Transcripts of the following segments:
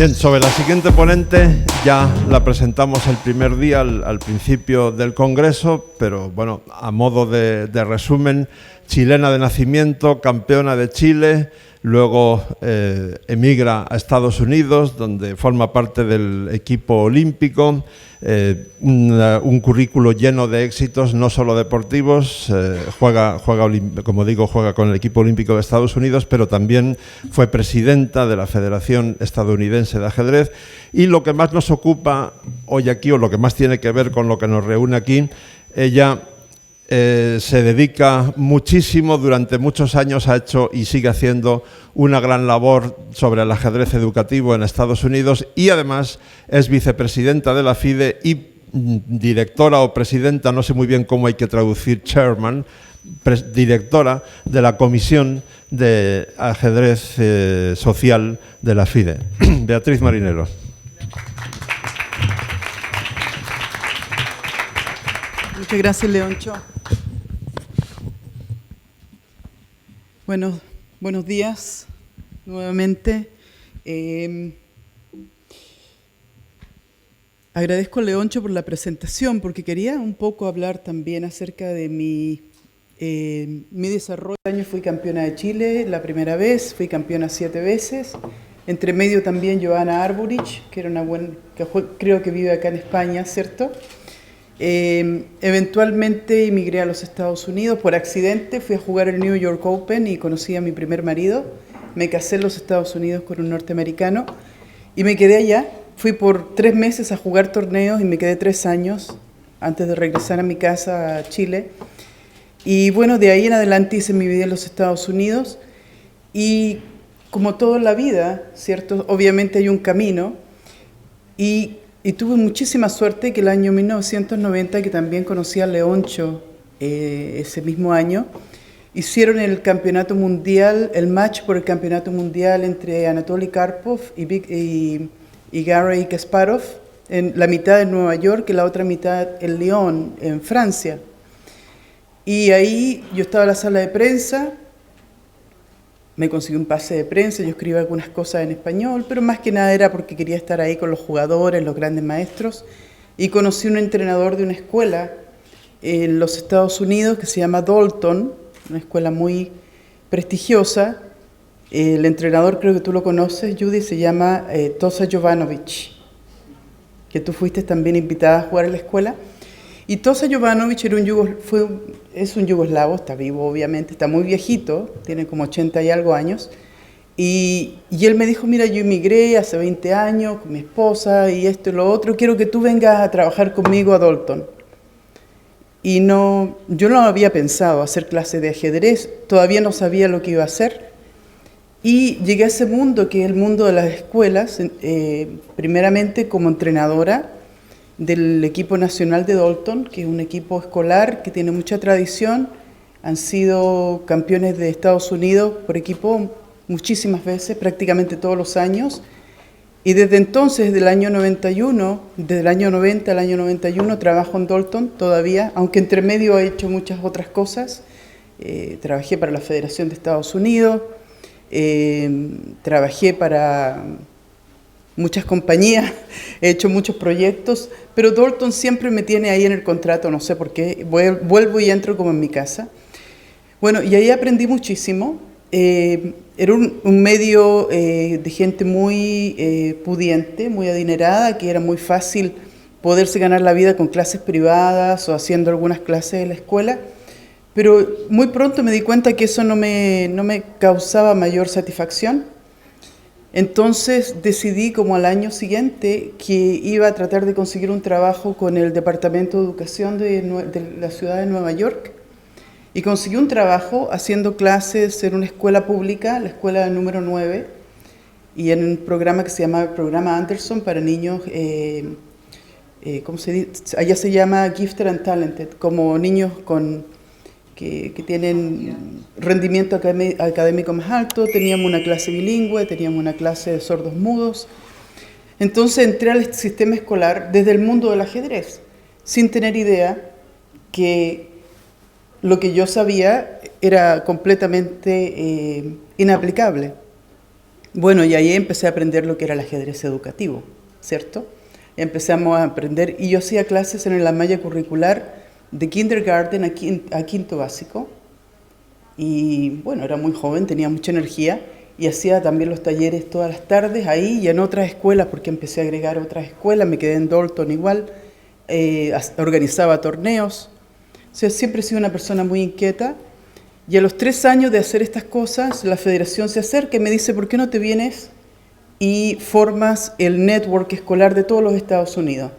Bien, sobre la siguiente ponente ya la presentamos el primer día al principio del Congreso, pero bueno, a modo de resumen, chilena de nacimiento, campeona de Chile, luego emigra a Estados Unidos, donde forma parte del equipo olímpico, un currículo lleno de éxitos, no solo deportivos, juega con el equipo olímpico de Estados Unidos, pero también fue presidenta de la Federación Estadounidense de Ajedrez. Y lo que más nos ocupa hoy aquí, o lo que más tiene que ver con lo que nos reúne aquí, ella se dedica muchísimo, durante muchos años ha hecho y sigue haciendo una gran labor sobre el ajedrez educativo en Estados Unidos, y además es vicepresidenta de la FIDE y directora o presidenta, no sé muy bien cómo hay que traducir chairman, directora de la Comisión de Ajedrez Social de la FIDE. Beatriz Marinero. Muchas gracias, Leoncho. Bueno, buenos días nuevamente. Agradezco a Leoncho por la presentación, porque quería un poco hablar también acerca de mi desarrollo. Este año fui campeona de Chile la primera vez, fui campeona 7 veces. Entre medio también Johanna Arburich, que era creo que vive acá en España, ¿cierto? Eventualmente emigré a los Estados Unidos por accidente, fui a jugar el New York Open y conocí a mi primer marido. Me casé en los Estados Unidos con un norteamericano y me quedé allá. Fui por 3 meses a jugar torneos y me quedé 3 años antes de regresar a mi casa a Chile. Y bueno, de ahí en adelante hice mi vida en los Estados Unidos y como toda la vida, ¿cierto? Obviamente hay un camino y tuve muchísima suerte que el año 1990, que también conocí a Leoncho ese mismo año, hicieron el campeonato mundial, el match por el campeonato mundial entre Anatoly Karpov y Garry Kasparov, en la mitad en Nueva York y la otra mitad en Lyon, en Francia. Y ahí yo estaba en la sala de prensa, me conseguí un pase de prensa, yo escribí algunas cosas en español, pero más que nada era porque quería estar ahí con los jugadores, los grandes maestros, y conocí un entrenador de una escuela en los Estados Unidos que se llama Dalton, una escuela muy prestigiosa. El entrenador, creo que tú lo conoces, Judy, se llama Tosa Jovanovic, que tú fuiste también invitada a jugar en la escuela. Y Tosa Jovanovic es un yugoslavo, está vivo obviamente, está muy viejito, tiene como 80 y algo años. Y él me dijo, mira, yo emigré hace 20 años con mi esposa y esto y lo otro, quiero que tú vengas a trabajar conmigo a Dalton. Y yo no había pensado hacer clase de ajedrez, todavía no sabía lo que iba a hacer. Y llegué a ese mundo, que es el mundo de las escuelas, primeramente como entrenadora del equipo nacional de Dalton, que es un equipo escolar que tiene mucha tradición. Han sido campeones de Estados Unidos por equipo muchísimas veces, prácticamente todos los años. Y desde entonces, desde el año 91, desde el año 90 al año 91, trabajo en Dalton todavía, aunque entre medio he hecho muchas otras cosas. Trabajé para la Federación de Estados Unidos, trabajé para muchas compañías, he hecho muchos proyectos, pero Dalton siempre me tiene ahí en el contrato, no sé por qué, vuelvo y entro como en mi casa. Bueno, y ahí aprendí muchísimo. Era un medio de gente muy pudiente, muy adinerada, que era muy fácil poderse ganar la vida con clases privadas o haciendo algunas clases en la escuela, pero muy pronto me di cuenta que eso no me causaba mayor satisfacción. Entonces decidí como al año siguiente que iba a tratar de conseguir un trabajo con el Departamento de Educación de la ciudad de Nueva York, y conseguí un trabajo haciendo clases en una escuela pública, la escuela número 9, y en un programa que se llama el Programa Anderson para niños, ¿cómo se dice? Allá se llama Gifted and Talented, como niños que tienen rendimiento académico más alto. Teníamos una clase bilingüe, teníamos una clase de sordos mudos. Entonces entré al sistema escolar desde el mundo del ajedrez, sin tener idea que lo que yo sabía era completamente inaplicable. Bueno, y ahí empecé a aprender lo que era el ajedrez educativo, ¿cierto? Y empezamos a aprender, y yo hacía clases en la malla curricular de kindergarten a quinto básico, y bueno, era muy joven, tenía mucha energía, y hacía también los talleres todas las tardes ahí y en otras escuelas, porque empecé a agregar otras escuelas, me quedé en Dalton igual, organizaba torneos, o sea, siempre he sido una persona muy inquieta. Y a los 3 años de hacer estas cosas, la federación se acerca y me dice, ¿por qué no te vienes y formas el network escolar de todos los Estados Unidos?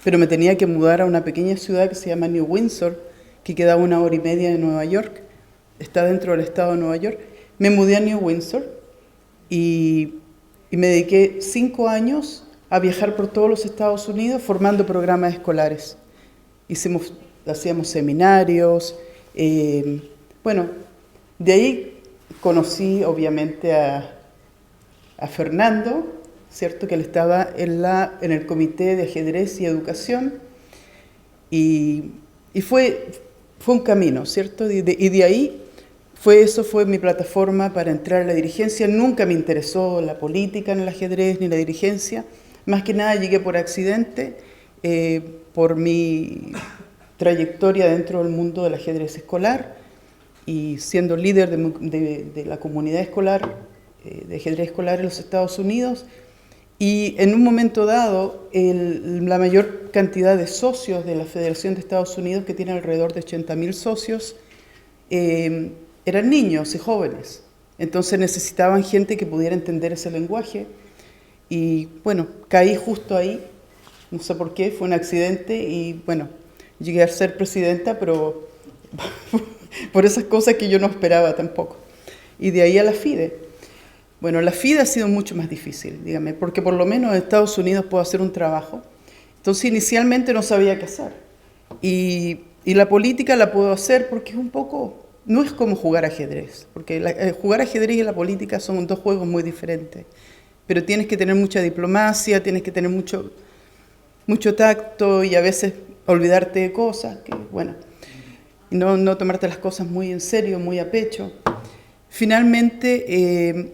Pero me tenía que mudar a una pequeña ciudad que se llama New Windsor, que queda 1 hora y media de Nueva York, está dentro del estado de Nueva York. Me mudé a New Windsor y me dediqué 5 años a viajar por todos los Estados Unidos formando programas escolares. Hacíamos seminarios. Bueno, de ahí conocí obviamente a Fernando, ¿cierto? Que él estaba en el Comité de Ajedrez y Educación, y fue un camino, ¿cierto? Y de ahí eso fue mi plataforma para entrar a la dirigencia. Nunca me interesó la política en el ajedrez ni la dirigencia, más que nada llegué por accidente, por mi trayectoria dentro del mundo del ajedrez escolar, y siendo líder de la comunidad escolar, de ajedrez escolar en los Estados Unidos, y en un momento dado, la mayor cantidad de socios de la Federación de Estados Unidos, que tiene alrededor de 80.000 socios, eran niños y jóvenes. Entonces necesitaban gente que pudiera entender ese lenguaje, y bueno, caí justo ahí, no sé por qué, fue un accidente, y bueno, llegué a ser presidenta, pero por esas cosas que yo no esperaba tampoco. Y de ahí a la FIDE. Bueno, la FIDE ha sido mucho más difícil, dígame, porque por lo menos en Estados Unidos puedo hacer un trabajo. Entonces inicialmente no sabía qué hacer. Y la política la puedo hacer porque es un poco, no es como jugar ajedrez, porque jugar ajedrez y la política son 2 juegos muy diferentes. Pero tienes que tener mucha diplomacia, tienes que tener mucho tacto y a veces olvidarte de cosas, que bueno, no tomarte las cosas muy en serio, muy a pecho. Finalmente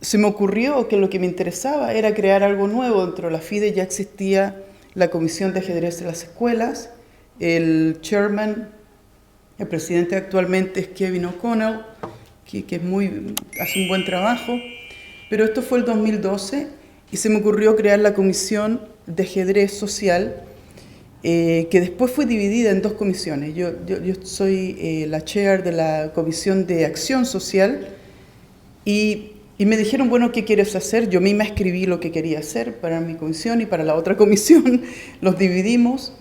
se me ocurrió que lo que me interesaba era crear algo nuevo. Dentro de la FIDE ya existía la Comisión de Ajedrez de las Escuelas, el chairman, el presidente actualmente es Kevin O'Connell, que hace un buen trabajo, pero esto fue el 2012 y se me ocurrió crear la Comisión de Ajedrez Social, que después fue dividida en 2 comisiones. Yo soy la chair de la Comisión de Acción Social, y me dijeron, bueno, ¿qué quieres hacer? Yo misma escribí lo que quería hacer para mi comisión y para la otra comisión, los dividimos,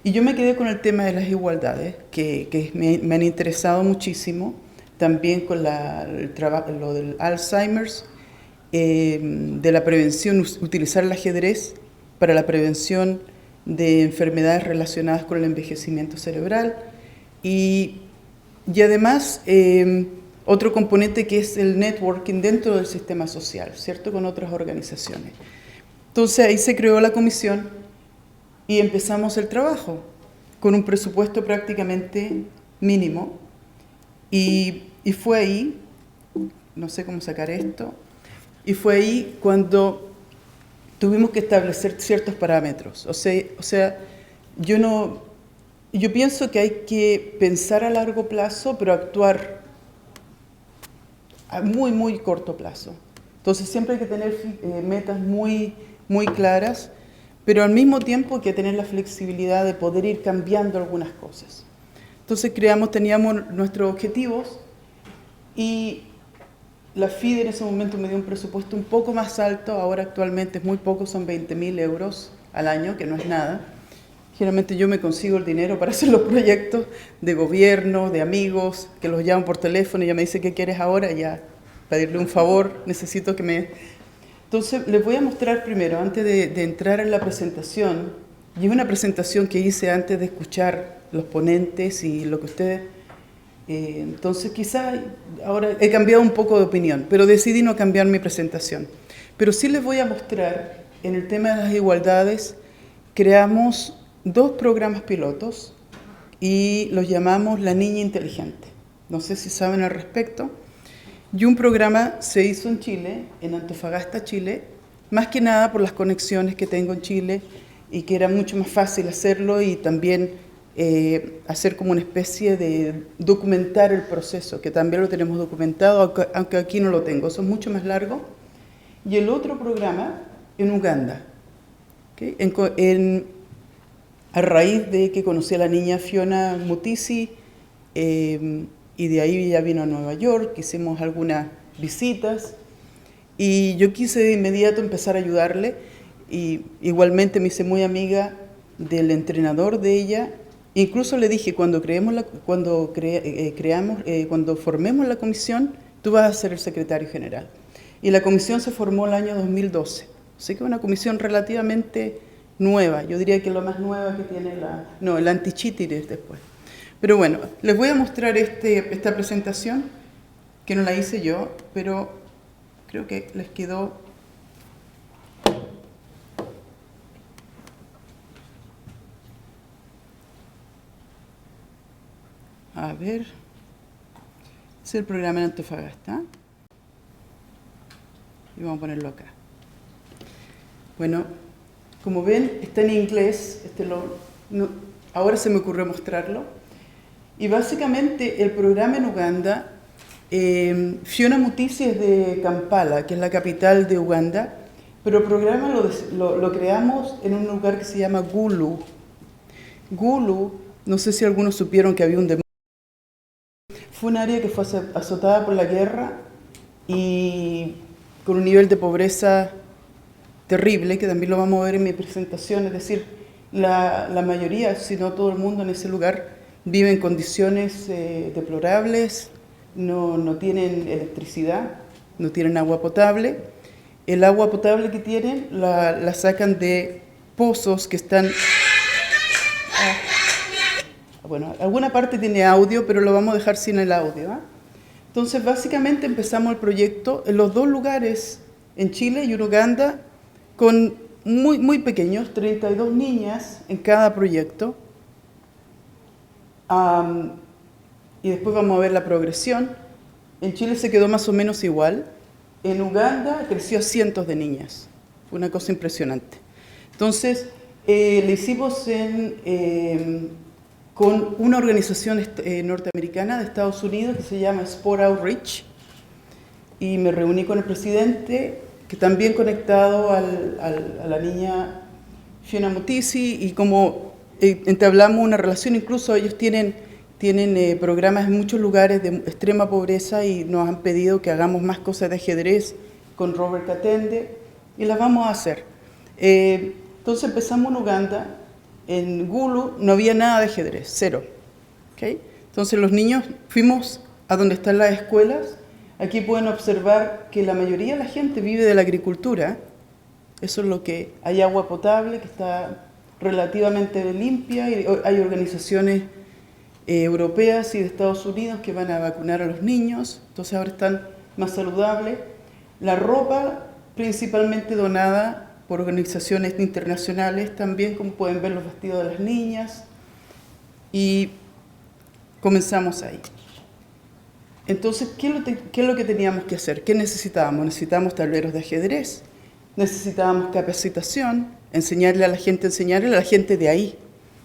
y yo me quedé con el tema de las igualdades, que me han interesado muchísimo, también con lo del Alzheimer's, de la prevención, utilizar el ajedrez para la prevención de enfermedades relacionadas con el envejecimiento cerebral, y además otro componente que es el networking dentro del sistema social, ¿cierto? Con otras organizaciones. Entonces ahí se creó la comisión y empezamos el trabajo con un presupuesto prácticamente mínimo, y fue ahí, no sé cómo sacar esto, y fue ahí cuando tuvimos que establecer ciertos parámetros. O sea, yo pienso que hay que pensar a largo plazo, pero actuar a muy, muy corto plazo. Entonces siempre hay que tener metas muy, muy claras, pero al mismo tiempo hay que tener la flexibilidad de poder ir cambiando algunas cosas. Entonces teníamos nuestros objetivos, y la FIDE en ese momento me dio un presupuesto un poco más alto. Ahora actualmente es muy poco, son 20.000 euros al año, que no es nada. Generalmente yo me consigo el dinero para hacer los proyectos de gobierno, de amigos, que los llaman por teléfono y ya me dice, ¿qué quieres ahora? Ya, pedirle un favor, necesito que me... Entonces, les voy a mostrar primero, antes de entrar en la presentación, y es una presentación que hice antes de escuchar los ponentes y lo que ustedes... entonces, quizás ahora he cambiado un poco de opinión, pero decidí no cambiar mi presentación. Pero sí les voy a mostrar, en el tema de las igualdades, creamos 2 programas pilotos y los llamamos La Niña Inteligente. No sé si saben al respecto. Y un programa se hizo en Chile, en Antofagasta, Chile, más que nada por las conexiones que tengo en Chile y que era mucho más fácil hacerlo y también hacer como una especie de documentar el proceso, que también lo tenemos documentado, aunque aquí no lo tengo, eso es mucho más largo. Y el otro programa en Uganda, ¿okay? A raíz de que conocí a la niña Fiona Mutisi, y de ahí ella vino a Nueva York, hicimos algunas visitas y yo quise de inmediato empezar a ayudarle y igualmente me hice muy amiga del entrenador de ella. Incluso le dije, cuando formemos la comisión, tú vas a ser el secretario general. Y la comisión se formó el año 2012, así que es una comisión relativamente nueva, yo diría que lo más nueva que tiene el anti-cheating es después. Pero bueno, les voy a mostrar esta presentación, que no la hice yo, pero creo que les quedó. A ver, es el programa en Antofagasta. Y vamos a ponerlo acá. Bueno, como ven, está en inglés. Ahora se me ocurrió mostrarlo. Y básicamente el programa en Uganda, Fiona Mutisi es de Kampala, que es la capital de Uganda, pero el programa lo creamos en un lugar que se llama Gulu. Gulu, no sé si algunos supieron que había un demonio. Fue un área que fue azotada por la guerra y con un nivel de pobreza terrible, que también lo vamos a ver en mi presentación, es decir, la mayoría, si no todo el mundo en ese lugar, vive en condiciones deplorables, no tienen electricidad, no tienen agua potable. El agua potable que tienen la sacan de pozos que están. Bueno, alguna parte tiene audio, pero lo vamos a dejar sin el audio, ¿eh? Entonces, básicamente empezamos el proyecto en los dos lugares, en Chile y en Uganda, con muy, muy pequeños, 32 niñas en cada proyecto. Y después vamos a ver la progresión. En Chile se quedó más o menos igual. En Uganda creció a cientos de niñas. Fue una cosa impresionante. Entonces, le hicimos con una organización norteamericana de Estados Unidos que se llama Sport Outreach. Y me reuní con el presidente, que también conectado a la niña Fiona Mutisi, y como entablamos una relación, incluso ellos tienen programas en muchos lugares de extrema pobreza y nos han pedido que hagamos más cosas de ajedrez con Robert Katende, y las vamos a hacer. Entonces empezamos en Uganda, en Gulu no había nada de ajedrez, cero. ¿Okay? Entonces los niños fuimos a donde están las escuelas. Aquí pueden observar que la mayoría de la gente vive de la agricultura. Eso es lo que hay, agua potable que está relativamente limpia, y hay organizaciones europeas y de Estados Unidos que van a vacunar a los niños, entonces ahora están más saludables. La ropa principalmente donada por organizaciones internacionales, también como pueden ver los vestidos de las niñas, y comenzamos ahí. Entonces, ¿qué es lo que teníamos que hacer? ¿Qué necesitábamos? Necesitábamos tableros de ajedrez, necesitábamos capacitación, enseñarle a la gente de ahí.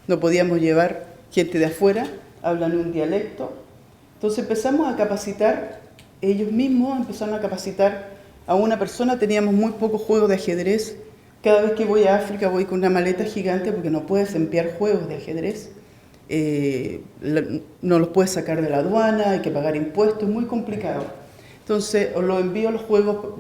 No podíamos llevar gente de afuera, hablan un dialecto. Entonces empezamos a capacitar, ellos mismos empezaron a capacitar a una persona. Teníamos muy pocos juegos de ajedrez. Cada vez que voy a África voy con una maleta gigante porque no puedes enviar juegos de ajedrez. No los puedes sacar de la aduana, hay que pagar impuestos, es muy complicado. Entonces, os lo envío los juegos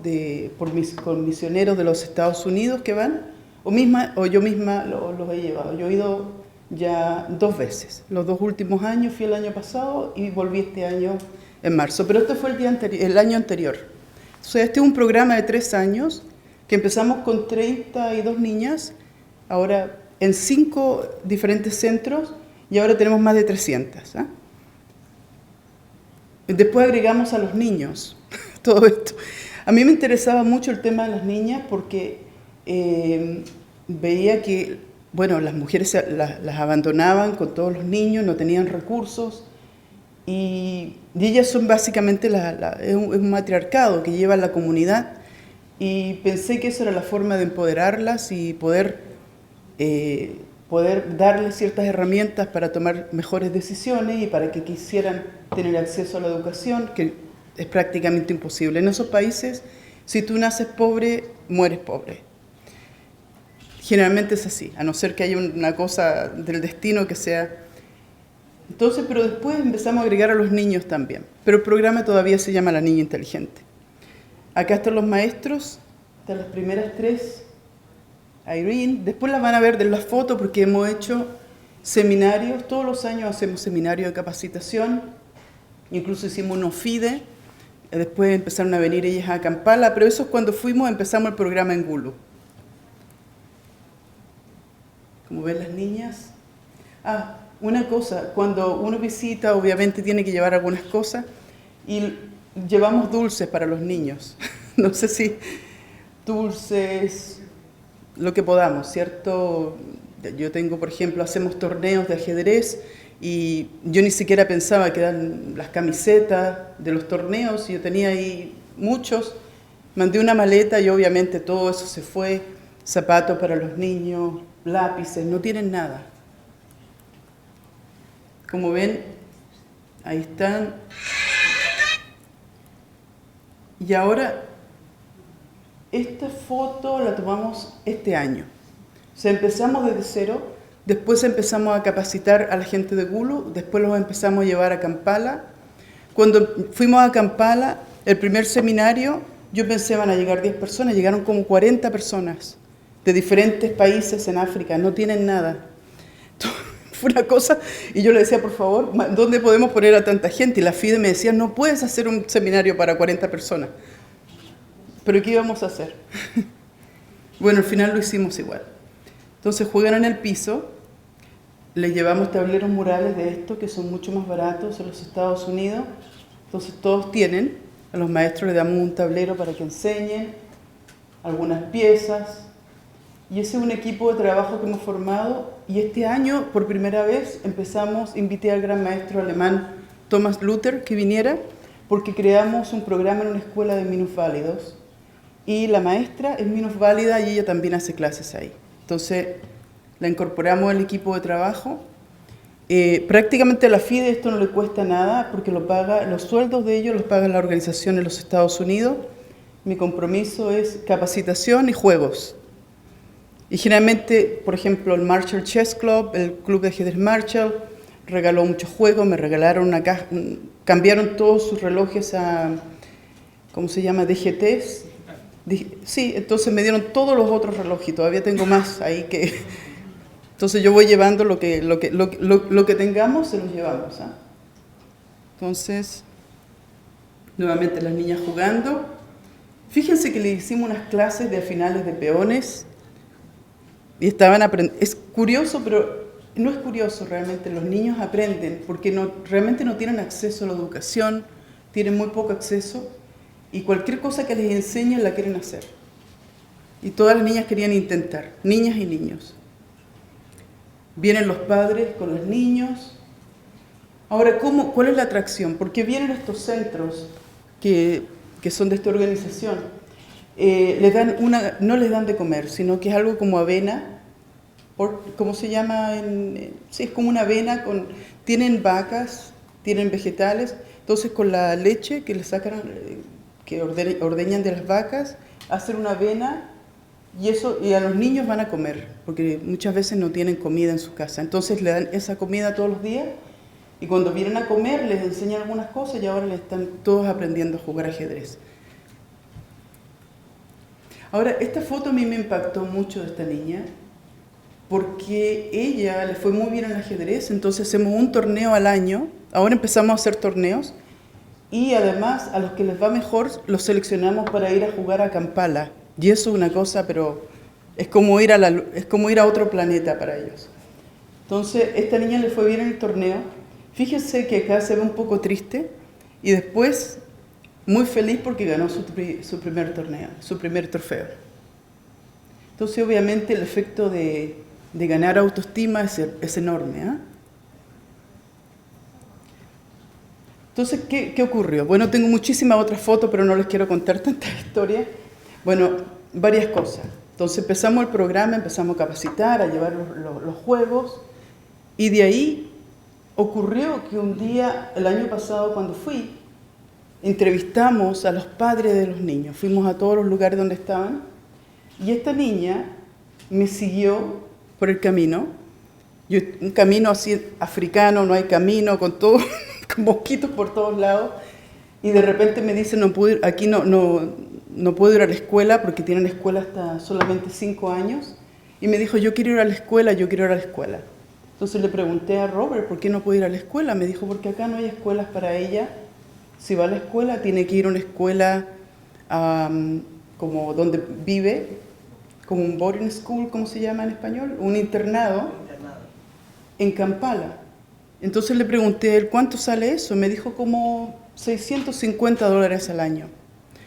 con misioneros de los Estados Unidos que van, o yo misma los he llevado. Yo he ido ya 2 veces. Los 2 últimos años, fui el año pasado y volví este año en marzo. Pero este fue el año anterior. Entonces, este es un programa de 3 años que empezamos con 32 niñas, ahora en 5 diferentes centros, y ahora tenemos más de 300. ¿Eh? Después agregamos a los niños, todo esto. A mí me interesaba mucho el tema de las niñas porque veía que, bueno, las mujeres las abandonaban con todos los niños, no tenían recursos, y ellas son básicamente, es un matriarcado que lleva la comunidad, y pensé que esa era la forma de empoderarlas y poder darles ciertas herramientas para tomar mejores decisiones y para que quisieran tener acceso a la educación, que es prácticamente imposible. En esos países, si tú naces pobre, mueres pobre. Generalmente es así, a no ser que haya una cosa del destino que sea. Entonces, pero después empezamos a agregar a los niños también. Pero el programa todavía se llama La Niña Inteligente. Acá están los maestros, están las primeras tres, Irene. Después las van a ver de las fotos porque hemos hecho seminarios, todos los años hacemos seminarios de capacitación, incluso hicimos unos FIDE, después empezaron a venir ellas a Kampala, pero eso es cuando empezamos el programa en Gulu. Como ven las niñas. Una cosa, cuando uno visita, obviamente tiene que llevar algunas cosas, y llevamos dulces para los niños. No sé si dulces, lo que podamos, ¿cierto? Yo tengo, por ejemplo, hacemos torneos de ajedrez y yo ni siquiera pensaba que eran las camisetas de los torneos, y yo tenía ahí muchos. Mandé una maleta y obviamente todo eso se fue, zapatos para los niños, lápices, no tienen nada. Como ven, ahí están. Y ahora, esta foto la tomamos este año. O sea, empezamos desde cero, después empezamos a capacitar a la gente de Gulu, después los empezamos a llevar a Kampala. Cuando fuimos a Kampala, el primer seminario, yo pensé van a llegar 10 personas, llegaron como 40 personas de diferentes países en África, no tienen nada. Fue una cosa, y yo le decía, por favor, ¿dónde podemos poner a tanta gente? Y la FIDE me decía, no puedes hacer un seminario para 40 personas. ¿Pero qué íbamos a hacer? Bueno, al final lo hicimos igual. Entonces juegan en el piso, les llevamos tableros murales de estos que son mucho más baratos en los Estados Unidos. Entonces todos tienen, a los maestros les damos un tablero para que enseñen algunas piezas. Y ese es un equipo de trabajo que hemos formado, y este año, por primera vez, invité al gran maestro alemán Thomas Luther que viniera, porque creamos un programa en una escuela de minusválidos, y la maestra es minusválida y ella también hace clases ahí. Entonces, la incorporamos al equipo de trabajo. Prácticamente a la FIDE esto no le cuesta nada, porque los sueldos de ellos los paga la organización en los Estados Unidos. Mi compromiso es capacitación y juegos. Y generalmente, por ejemplo, el Marshall Chess Club, el Club de Ajedrez Marshall, regaló muchos juegos, me regalaron una caja, cambiaron todos sus relojes a, ¿cómo se llama? DGTs. Sí, entonces me dieron todos los otros relojes y todavía tengo más ahí que... Entonces yo voy llevando lo que tengamos, se los llevamos. Entonces, nuevamente las niñas jugando. Fíjense que le hicimos unas clases de finales de peones. Y estaban aprendiendo. Es curioso, pero no es curioso realmente. Los niños aprenden porque realmente no tienen acceso a la educación, tienen muy poco acceso, y cualquier cosa que les enseñen la quieren hacer. Y todas las niñas querían intentar, niñas y niños. Vienen los padres con los niños. Ahora, ¿cuál es la atracción? ¿Por qué vienen estos centros que son de esta organización? No les dan de comer, sino que es algo como avena, ¿cómo se llama? Sí, es como una avena, tienen vacas, tienen vegetales, entonces con la leche que le sacan, que ordeñan de las vacas, hacen una avena, y a los niños van a comer, porque muchas veces no tienen comida en su casa, entonces le dan esa comida todos los días, y cuando vienen a comer les enseñan algunas cosas, y ahora le están todos aprendiendo a jugar ajedrez. Ahora, esta foto a mí me impactó mucho de esta niña, porque ella le fue muy bien en el ajedrez, entonces hacemos un torneo al año, ahora empezamos a hacer torneos, y además a los que les va mejor los seleccionamos para ir a jugar a Kampala, y eso es una cosa, pero es como ir a otro planeta para ellos. Entonces, esta niña le fue bien en el torneo, fíjense que acá se ve un poco triste, y después muy feliz porque ganó su primer torneo, su primer trofeo. Entonces, obviamente, el efecto de ganar autoestima es enorme. Entonces, ¿qué ocurrió? Bueno, tengo muchísimas otras fotos, pero no les quiero contar tantas historias. Bueno, varias cosas. Entonces empezamos el programa, empezamos a capacitar, a llevar los juegos, y de ahí ocurrió que un día, el año pasado cuando fui, entrevistamos a los padres de los niños, fuimos a todos los lugares donde estaban, y esta niña me siguió por el camino, un camino así africano, no hay camino, con todo, con mosquitos por todos lados, y de repente me dice, no puedo ir, aquí no puedo ir a la escuela porque tienen escuela hasta solamente 5 años, y me dijo, yo quiero ir a la escuela, yo quiero ir a la escuela. Entonces le pregunté a Robert, ¿por qué no puede ir a la escuela? Me dijo, porque acá no hay escuelas para ella. Si va a la escuela, tiene que ir a una escuela como donde vive, como un boarding school, ¿cómo se llama en español? Un internado en Kampala. Entonces le pregunté a él, ¿cuánto sale eso? Me dijo como $650 al año.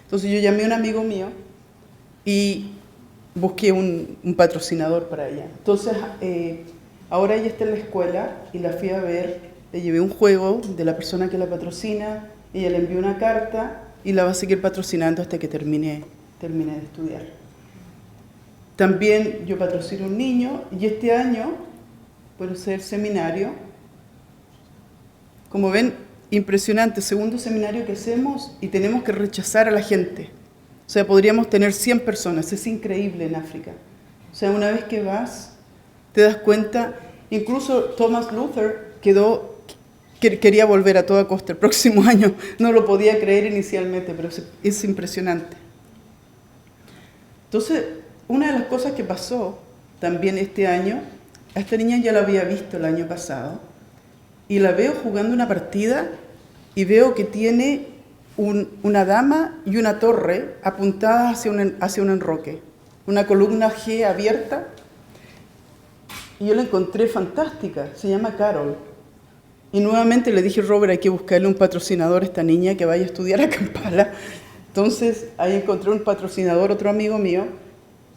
Entonces yo llamé a un amigo mío y busqué un patrocinador para ella. Entonces ahora ella está en la escuela y la fui a ver, le llevé un juego de la persona que la patrocina, ella le envió una carta y la va a seguir patrocinando hasta que termine de estudiar. También yo patrocino un niño y este año puedo hacer seminario. Como ven, impresionante, segundo seminario que hacemos y tenemos que rechazar a la gente. O sea, podríamos tener 100 personas, es increíble en África. O sea, una vez que vas, te das cuenta, incluso Thomas Luther quería volver a toda costa el próximo año, no lo podía creer inicialmente, pero es impresionante. Entonces, una de las cosas que pasó también este año, a esta niña ya la había visto el año pasado, y la veo jugando una partida y veo que tiene una dama y una torre apuntadas hacia un enroque, una columna G abierta, y yo la encontré fantástica, se llama Carol. Y nuevamente le dije, Robert, hay que buscarle un patrocinador a esta niña que vaya a estudiar a Kampala. Entonces ahí encontré un patrocinador, otro amigo mío.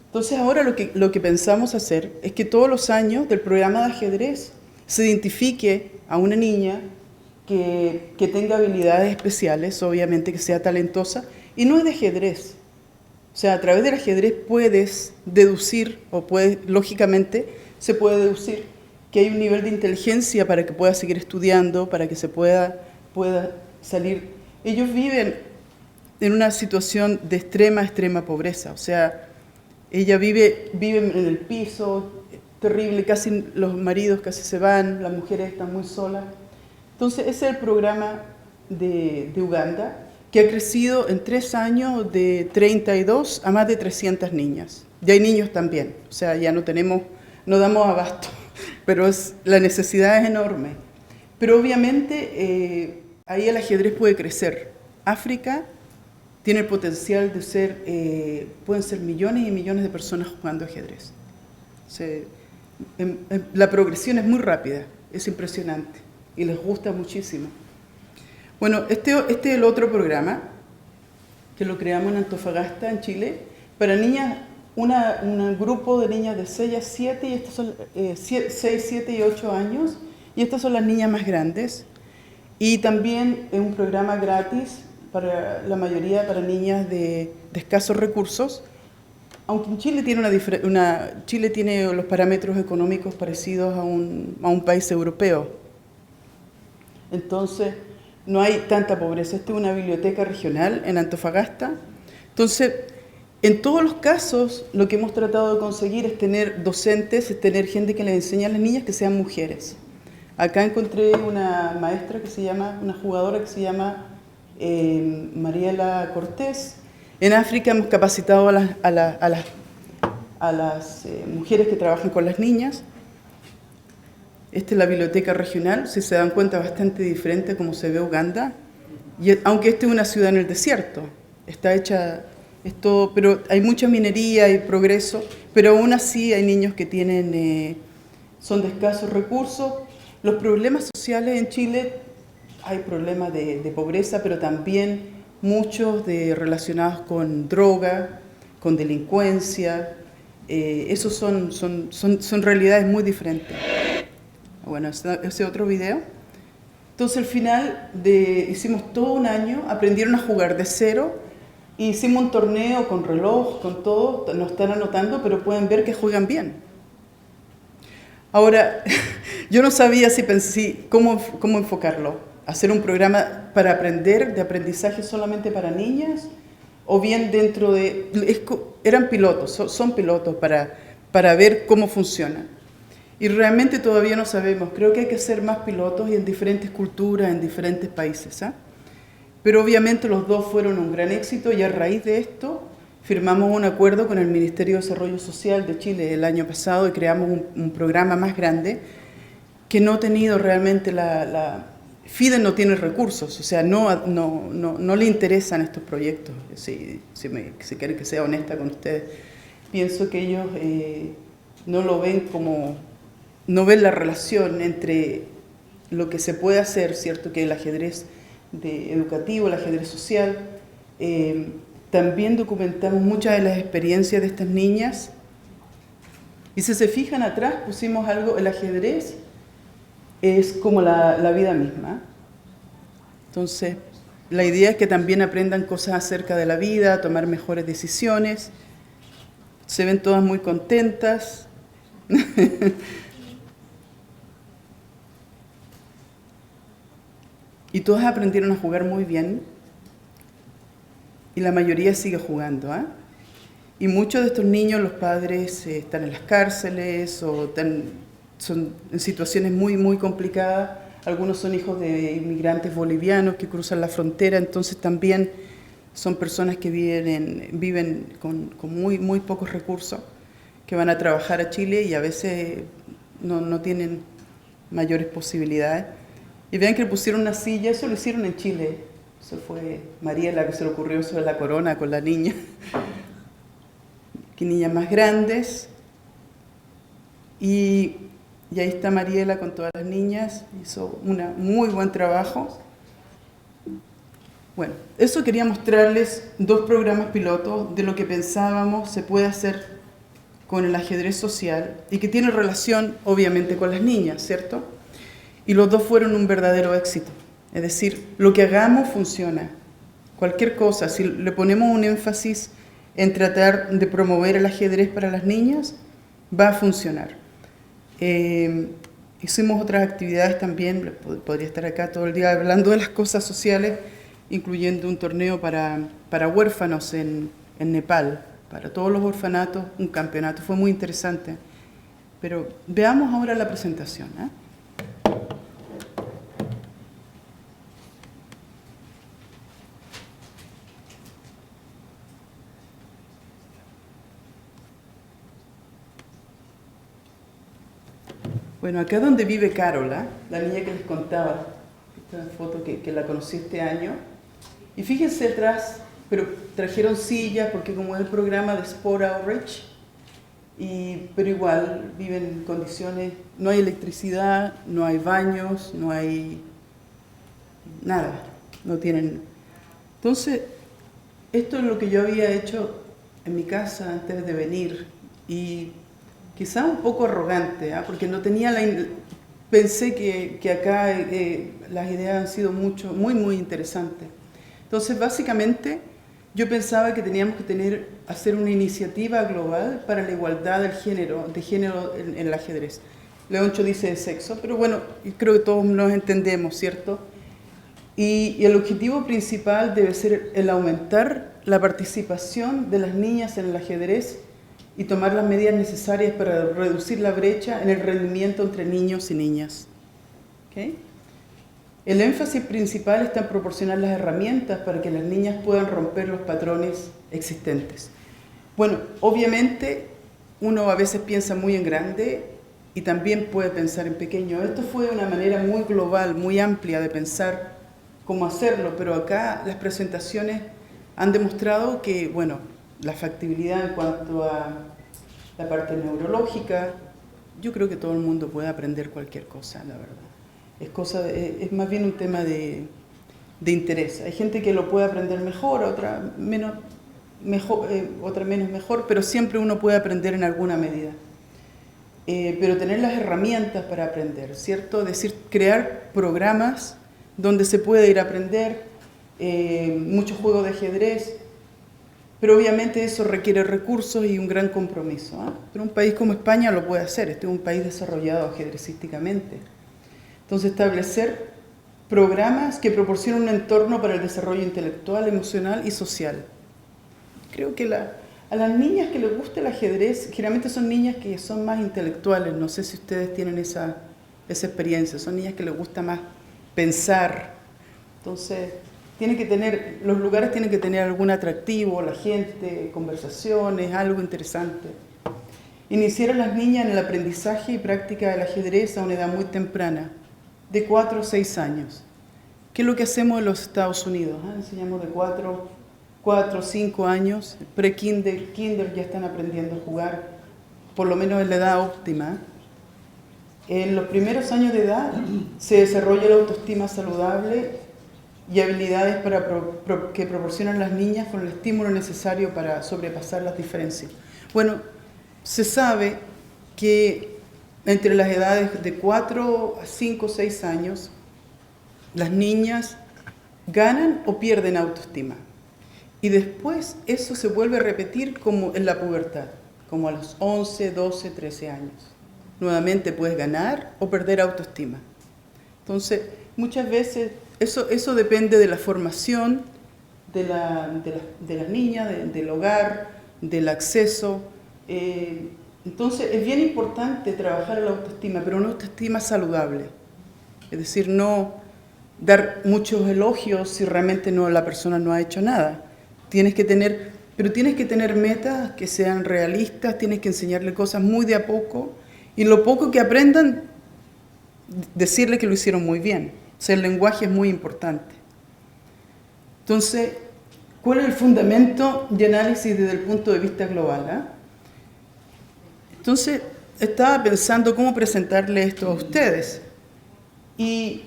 Entonces ahora lo que pensamos hacer es que todos los años del programa de ajedrez se identifique a una niña que tenga habilidades especiales, obviamente que sea talentosa, y no es de ajedrez. O sea, a través del ajedrez puedes deducir, lógicamente se puede deducir que hay un nivel de inteligencia para que pueda seguir estudiando, para que se pueda salir. Ellos viven en una situación de extrema pobreza, o sea, ella vive en el piso, terrible, casi los maridos casi se van, las mujeres están muy solas. Entonces, ese es el programa de Uganda, que ha crecido en 3 años de 32 a más de 300 niñas. Ya hay niños también, o sea, ya no damos abasto, pero la necesidad es enorme. Pero obviamente ahí el ajedrez puede crecer. África tiene el potencial de pueden ser millones y millones de personas jugando ajedrez. La progresión es muy rápida, es impresionante y les gusta muchísimo. Bueno, este es el otro programa que lo creamos en Antofagasta, en Chile, para niñas, un grupo de niñas de 6 a 7, y estas son 6, 7 y 8 años, y estas son las niñas más grandes. Y también es un programa gratis para la mayoría, para niñas de escasos recursos, aunque en Chile Chile tiene los parámetros económicos parecidos a un país europeo. Entonces, no hay tanta pobreza. Esta es una biblioteca regional en Antofagasta. Entonces, en todos los casos, lo que hemos tratado de conseguir es tener docentes, es tener gente que les enseñe a las niñas que sean mujeres. Acá encontré una maestra una jugadora que se llama Mariela Cortés. En África hemos capacitado a las mujeres que trabajan con las niñas. Esta es la biblioteca regional, si se dan cuenta, bastante diferente a como se ve Uganda. Aunque esta es una ciudad en el desierto, está hecha, pero hay mucha minería y progreso, pero aún así hay niños que son de escasos recursos. Los problemas sociales en Chile, hay problemas de pobreza, pero también muchos relacionados con droga, con delincuencia. Esos son realidades muy diferentes. Bueno, ese otro video. Entonces al final hicimos todo un año, aprendieron a jugar de cero, y hicimos un torneo con reloj, con todo, no están anotando, pero pueden ver que juegan bien. Ahora, yo no sabía cómo enfocarlo, hacer un programa para aprender, de aprendizaje solamente para niñas, o bien dentro de... eran pilotos, son pilotos para ver cómo funciona. Y realmente todavía no sabemos, creo que hay que hacer más pilotos y en diferentes culturas, en diferentes países. Pero obviamente los dos fueron un gran éxito y a raíz de esto firmamos un acuerdo con el Ministerio de Desarrollo Social de Chile el año pasado y creamos un programa más grande que no ha tenido realmente FIDE no tiene recursos, o sea, no le interesan estos proyectos, si quieren que sea honesta con ustedes. Pienso que ellos no lo ven no ven la relación entre lo que se puede hacer, ¿cierto? Que el ajedrez educativo, el ajedrez social. También documentamos muchas de las experiencias de estas niñas. Y si se fijan atrás, pusimos algo, el ajedrez es como la vida misma. Entonces, la idea es que también aprendan cosas acerca de la vida, tomar mejores decisiones. Se ven todas muy contentas. Y todas aprendieron a jugar muy bien. Y la mayoría sigue jugando. Y muchos de estos niños, los padres están en las cárceles o son en situaciones muy, muy complicadas. Algunos son hijos de inmigrantes bolivianos que cruzan la frontera, entonces también son personas que viven con muy, muy pocos recursos, que van a trabajar a Chile y a veces no tienen mayores posibilidades. Y vean que le pusieron una silla, eso lo hicieron en Chile. Eso fue Mariela que se le ocurrió sobre la corona con la niña. Que niñas más grandes. Y ahí está Mariela con todas las niñas. Hizo un muy buen trabajo. Bueno, eso quería mostrarles dos programas pilotos de lo que pensábamos se puede hacer con el ajedrez social y que tiene relación, obviamente, con las niñas, ¿cierto? Y los dos fueron un verdadero éxito. Es decir, lo que hagamos funciona. Cualquier cosa, si le ponemos un énfasis en tratar de promover el ajedrez para las niñas, va a funcionar. Hicimos otras actividades también, podría estar acá todo el día hablando de las cosas sociales, incluyendo un torneo para huérfanos en Nepal, para todos los orfanatos, un campeonato. Fue muy interesante. Pero veamos ahora la presentación. Bueno, acá donde vive Carola, la niña que les contaba, esta foto que la conocí este año, y fíjense atrás, pero trajeron sillas porque como es el programa de Sport Outreach, pero igual viven en condiciones, no hay electricidad, no hay baños, no hay nada, no tienen. Entonces, esto es lo que yo había hecho en mi casa antes de venir, y quizá un poco arrogante, porque no tenía pensé que acá las ideas han sido muy, muy interesantes. Entonces, básicamente, yo pensaba que teníamos que hacer una iniciativa global para la igualdad de género en el ajedrez. Leoncho dice de sexo, pero bueno, creo que todos nos entendemos, ¿cierto? Y el objetivo principal debe ser el aumentar la participación de las niñas en el ajedrez y tomar las medidas necesarias para reducir la brecha en el rendimiento entre niños y niñas. ¿Okay? El énfasis principal está en proporcionar las herramientas para que las niñas puedan romper los patrones existentes. Bueno, obviamente uno a veces piensa muy en grande y también puede pensar en pequeño. Esto fue una manera muy global, muy amplia de pensar cómo hacerlo, pero acá las presentaciones han demostrado que, bueno, la factibilidad en cuanto a la parte neurológica, yo creo que todo el mundo puede aprender cualquier cosa, la verdad. Es más bien un tema de interés. Hay gente que lo puede aprender mejor, otra menos mejor, pero siempre uno puede aprender en alguna medida. Pero tener las herramientas para aprender, ¿cierto? Es decir, crear programas donde se puede ir a aprender, muchos juegos de ajedrez, pero obviamente eso requiere recursos y un gran compromiso, ¿eh? Pero un país como España lo puede hacer, este es un país desarrollado ajedrecísticamente. Entonces, establecer programas que proporcionen un entorno para el desarrollo intelectual, emocional y social. Creo que a las niñas que les gusta el ajedrez, generalmente son niñas que son más intelectuales, no sé si ustedes tienen esa experiencia, son niñas que les gusta más pensar, entonces los lugares tienen que tener algún atractivo, la gente, conversaciones, algo interesante. Iniciar a las niñas en el aprendizaje y práctica del ajedrez a una edad muy temprana, de 4 o 6 años. ¿Qué es lo que hacemos en los Estados Unidos? Enseñamos de 4 o 5 años, pre-kinder, kinder ya están aprendiendo a jugar, por lo menos en la edad óptima. En los primeros años de edad se desarrolla la autoestima saludable y habilidades que proporcionan las niñas con el estímulo necesario para sobrepasar las diferencias. Bueno, se sabe que entre las edades de 4 a 5 o 6 años, las niñas ganan o pierden autoestima. Y después eso se vuelve a repetir como en la pubertad, como a los 11, 12, 13 años. Nuevamente puedes ganar o perder autoestima. Entonces, muchas veces eso depende de la formación de las niñas, del hogar, del acceso. Entonces, es bien importante trabajar la autoestima, pero una autoestima saludable. Es decir, no dar muchos elogios si realmente la persona no ha hecho nada. Tienes que tener metas que sean realistas, tienes que enseñarle cosas muy de a poco, y lo poco que aprendan, decirle que lo hicieron muy bien. O sea, el lenguaje es muy importante. Entonces, ¿cuál es el fundamento de análisis desde el punto de vista global? Entonces, estaba pensando cómo presentarle esto a ustedes. Y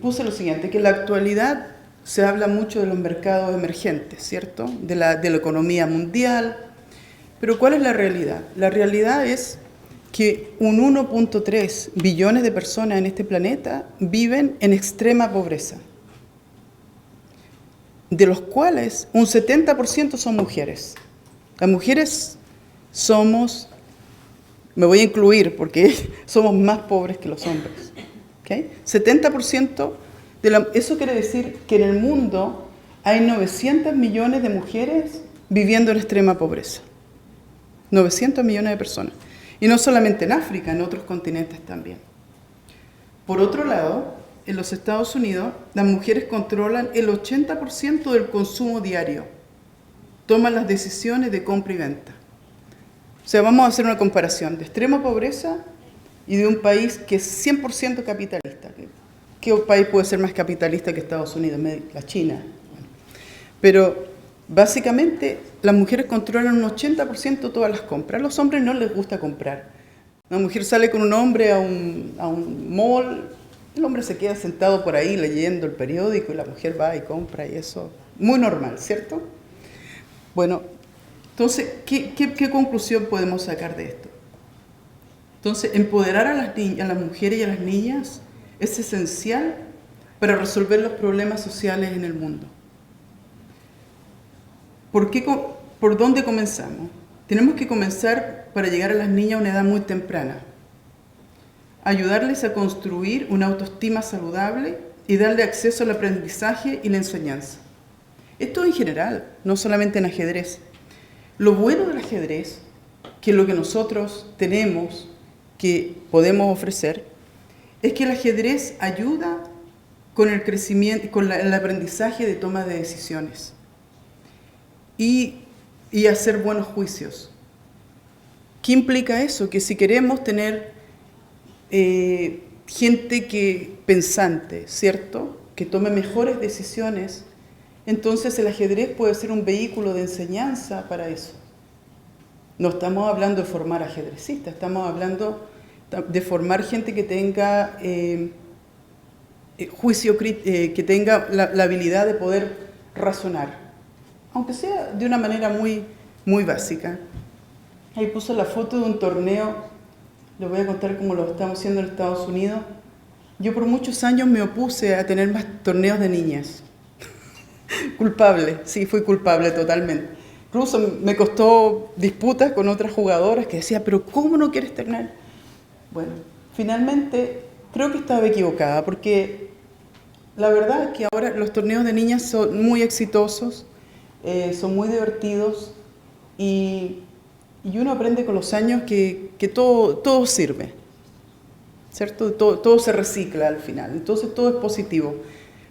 puse lo siguiente, que en la actualidad se habla mucho de los mercados emergentes, ¿cierto? De la economía mundial. Pero ¿cuál es la realidad? La realidad es que un 1.3 billones de personas en este planeta viven en extrema pobreza, de los cuales un 70% son mujeres. Las mujeres somos, me voy a incluir porque somos más pobres que los hombres, ¿okay? 70%, eso quiere decir que en el mundo hay 900 millones de mujeres viviendo en extrema pobreza. 900 millones de personas. Y no solamente en África, en otros continentes también. Por otro lado, en los Estados Unidos, las mujeres controlan el 80% del consumo diario. Toman las decisiones de compra y venta. O sea, vamos a hacer una comparación de extrema pobreza y de un país que es 100% capitalista. ¿Qué país puede ser más capitalista que Estados Unidos? La China. Pero básicamente, las mujeres controlan un 80% todas las compras. A los hombres no les gusta comprar. Una mujer sale con un hombre a un mall, el hombre se queda sentado por ahí leyendo el periódico y la mujer va y compra y eso, muy normal, ¿cierto? Bueno, entonces, ¿qué conclusión podemos sacar de esto? Entonces, empoderar a las mujeres y a las niñas es esencial para resolver los problemas sociales en el mundo. ¿Por dónde comenzamos? Tenemos que comenzar para llegar a las niñas a una edad muy temprana. Ayudarles a construir una autoestima saludable y darle acceso al aprendizaje y la enseñanza. Esto en general, no solamente en ajedrez. Lo bueno del ajedrez, que es lo que nosotros tenemos, que podemos ofrecer, es que el ajedrez ayuda con el crecimiento, con el aprendizaje de toma de decisiones. Y hacer buenos juicios. ¿Qué implica eso? Que si queremos tener gente pensante, ¿cierto? Que tome mejores decisiones, entonces el ajedrez puede ser un vehículo de enseñanza para eso. No estamos hablando de formar ajedrecistas, estamos hablando de formar gente que tenga juicio, que tenga la habilidad de poder razonar, aunque sea de una manera muy, muy básica. Ahí puse la foto de un torneo, les voy a contar cómo lo estamos haciendo en Estados Unidos. Yo por muchos años me opuse a tener más torneos de niñas. Culpable, sí, fui culpable totalmente. Incluso me costó disputas con otras jugadoras que decían, pero ¿cómo no quieres tener? Bueno, finalmente creo que estaba equivocada, porque la verdad es que ahora los torneos de niñas son muy exitosos, son muy divertidos y uno aprende con los años que todo sirve, ¿cierto? Todo se recicla al final, entonces todo es positivo.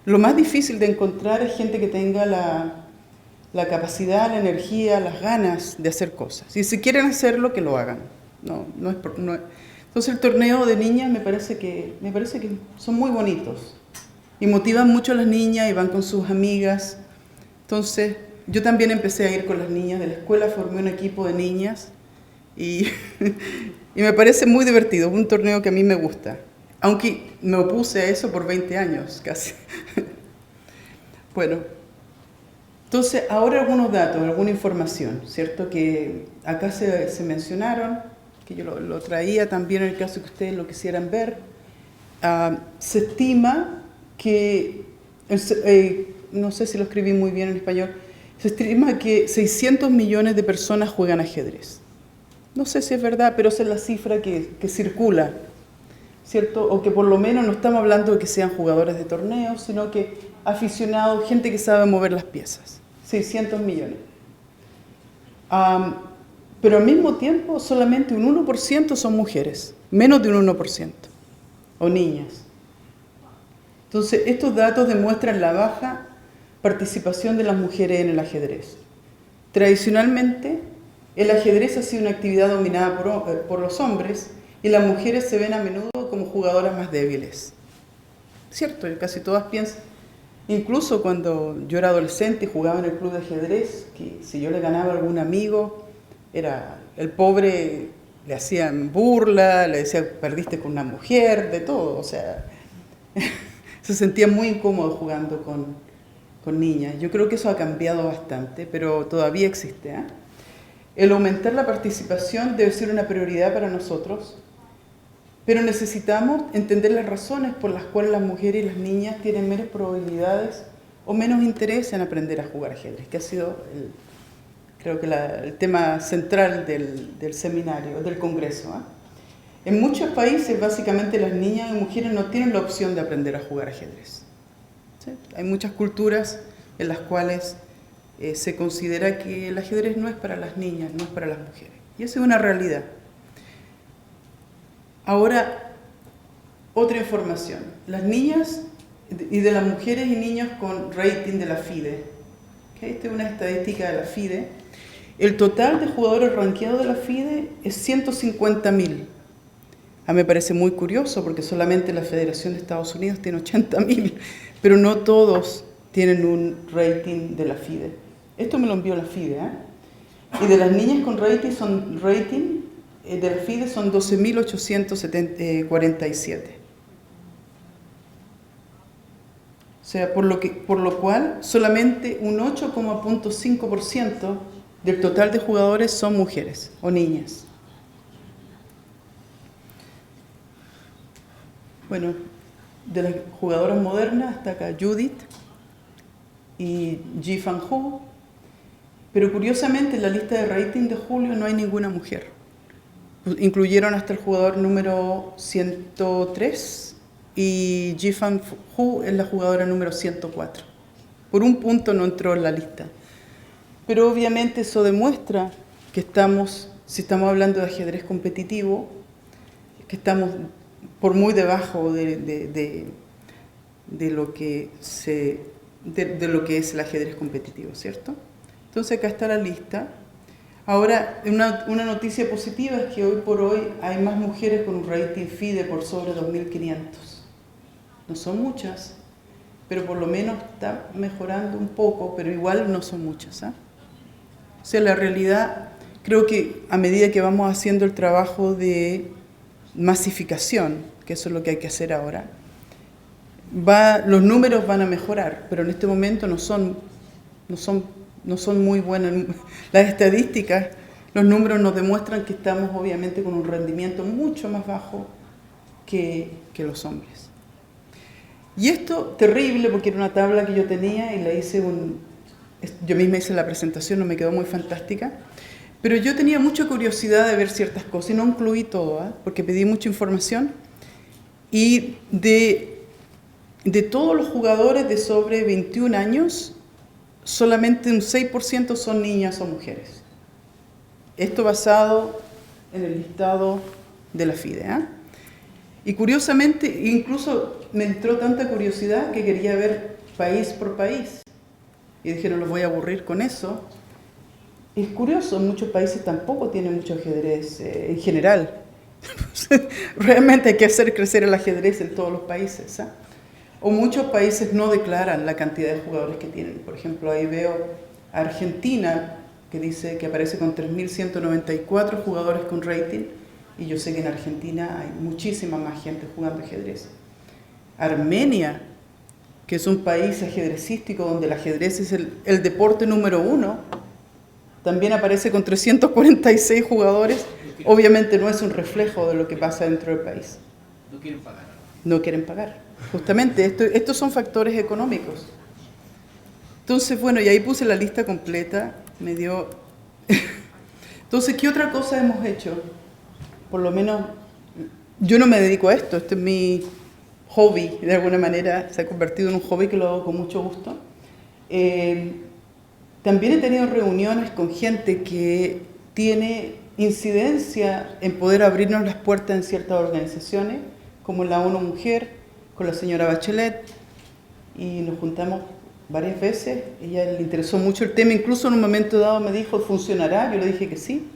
Lo más difícil de encontrar es gente que tenga la capacidad, la energía, las ganas de hacer cosas. Y si quieren hacerlo, que lo hagan. Entonces el torneo de niñas me parece que son muy bonitos y motivan mucho a las niñas y van con sus amigas. Entonces yo también empecé a ir con las niñas de la escuela, formé un equipo de niñas y, y me parece muy divertido, un torneo que a mí me gusta, aunque me opuse a eso por 20 años casi. Bueno, entonces ahora algunos datos, alguna información, ¿cierto? Que acá se mencionaron, que yo lo traía también en el caso que ustedes lo quisieran ver. Se estima que, no sé si lo escribí muy bien en español, se estima que 600 millones de personas juegan ajedrez. No sé si es verdad, pero esa es la cifra que circula, ¿cierto? O que por lo menos no estamos hablando de que sean jugadores de torneos, sino que aficionados, gente que sabe mover las piezas. 600 millones. Pero al mismo tiempo solamente un 1% son mujeres, menos de un 1%, o niñas. Entonces estos datos demuestran la baja participación de las mujeres en el ajedrez. Tradicionalmente el ajedrez ha sido una actividad dominada por los hombres y las mujeres se ven a menudo como jugadoras más débiles. ¿Cierto? Casi todas piensan. Incluso cuando yo era adolescente y jugaba en el club de ajedrez, que si yo le ganaba a algún amigo, el pobre le hacían burla, le decían perdiste con una mujer, de todo, o sea, se sentía muy incómodo jugando con niñas. Yo creo que eso ha cambiado bastante, pero todavía existe, ¿eh? El aumentar la participación debe ser una prioridad para nosotros, pero necesitamos entender las razones por las cuales las mujeres y las niñas tienen menos probabilidades o menos interés en aprender a jugar ajedrez, que ha sido, creo que el tema central del seminario, del congreso, ¿eh? En muchos países, básicamente, las niñas y mujeres no tienen la opción de aprender a jugar ajedrez, ¿sí? Hay muchas culturas en las cuales se considera que el ajedrez no es para las niñas, no es para las mujeres. Y esa es una realidad. Ahora, otra información. Las niñas y de las mujeres y niños con rating de la FIDE. ¿Okay? Esta es una estadística de la FIDE. El total de jugadores rankeados de la FIDE es 150.000. A mí me parece muy curioso porque solamente la Federación de Estados Unidos tiene 80.000, pero no todos tienen un rating de la FIDE. Esto me lo envió la FIDE, ¿eh? Y de las niñas con rating de la FIDE son 12.847. O sea, por lo cual solamente un 8,5% del total de jugadores son mujeres o niñas. Bueno, de las jugadoras modernas está acá Judith y Ji-Fan Hu, pero curiosamente en la lista de rating de julio no hay ninguna mujer. Incluyeron hasta el jugador número 103 y Ji-Fan Hu es la jugadora número 104. Por un punto no entró en la lista. Pero obviamente eso demuestra que si estamos hablando de ajedrez competitivo, que estamos por muy debajo de lo que es el ajedrez competitivo, ¿cierto? Entonces acá está la lista. Ahora, una noticia positiva es que hoy por hoy hay más mujeres con un rating FIDE por sobre 2.500. No son muchas, pero por lo menos está mejorando un poco, pero igual no son muchas, ¿eh? O sea, la realidad, creo que a medida que vamos haciendo el trabajo de masificación, que eso es lo que hay que hacer ahora, los números van a mejorar, pero en este momento no son muy buenas. Las estadísticas, los números nos demuestran que estamos obviamente con un rendimiento mucho más bajo que los hombres. Y esto terrible porque era una tabla que yo tenía y la hice yo misma hice la presentación, no me quedó muy fantástica, pero yo tenía mucha curiosidad de ver ciertas cosas y no incluí todo, porque pedí mucha información. Y de todos los jugadores de sobre 21 años, solamente un 6% son niñas o mujeres. Esto basado en el listado de la FIDE. Y curiosamente, incluso me entró tanta curiosidad que quería ver país por país. Y dije, no los voy a aburrir con eso. Es curioso, muchos países tampoco tienen mucho ajedrez en general. Realmente hay que hacer crecer el ajedrez en todos los países. O muchos países no declaran la cantidad de jugadores que tienen. Por ejemplo, ahí veo a Argentina, que dice que aparece con 3.194 jugadores con rating, y yo sé que en Argentina hay muchísima más gente jugando ajedrez. Armenia, que es un país ajedrecístico donde el ajedrez es el deporte número 1, también aparece con 346 jugadores. Obviamente no es un reflejo de lo que pasa dentro del país. No quieren pagar. No quieren pagar. Justamente, estos son factores económicos. Entonces, bueno, y ahí puse la lista completa, me dio... Entonces, ¿qué otra cosa hemos hecho? Por lo menos, yo no me dedico a esto, este es mi hobby, de alguna manera, se ha convertido en un hobby que lo hago con mucho gusto. También he tenido reuniones con gente que tiene incidencia en poder abrirnos las puertas en ciertas organizaciones, como la ONU Mujer, con la señora Bachelet, y nos juntamos varias veces. Ella le interesó mucho el tema, incluso en un momento dado me dijo, ¿funcionará? Yo le dije que sí.